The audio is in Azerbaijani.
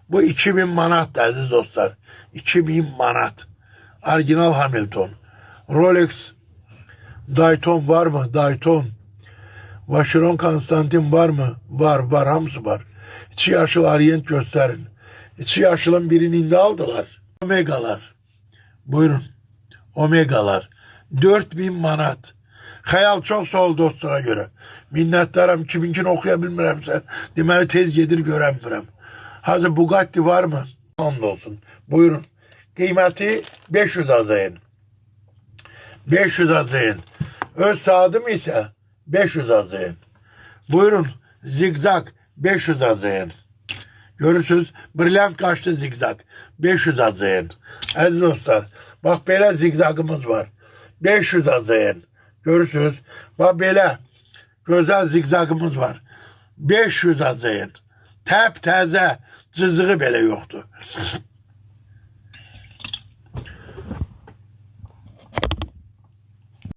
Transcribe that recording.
Bu 2000 manat aziz dostlar. 2000 manat. Orijinal Hamilton. Rolex Dayton var mı? Dayton. Vacheron Konstantin var mı? Var. Hamısı var. İçi yaşıl Orient gösterin. İçi yaşılın birini indi aldılar. Omegalar. Buyurun. Omegalar. 4000 manat. Hayal çok sağ ol dostluğa göre. Minnettarım. Kiminkini okuyabilmirəmsə, deməli tez gedir görəmirəm. Hazır Bugatti var mı? Hamdolsun. Buyurun. Kıymeti 500 azayın. 500 azayın. Öz saadım ise 500 azayın. Buyurun. Zigzag 500 azayın. Görürsünüz. Brilliant kaçtı zigzag. 500 azayın. Aziz dostlar. Bak böyle zigzagımız var. 500 azayın. Görürsünüz. Bak böyle güzel zigzagımız var. 500 azayın. Təp təzə cızığı belə yoxdur.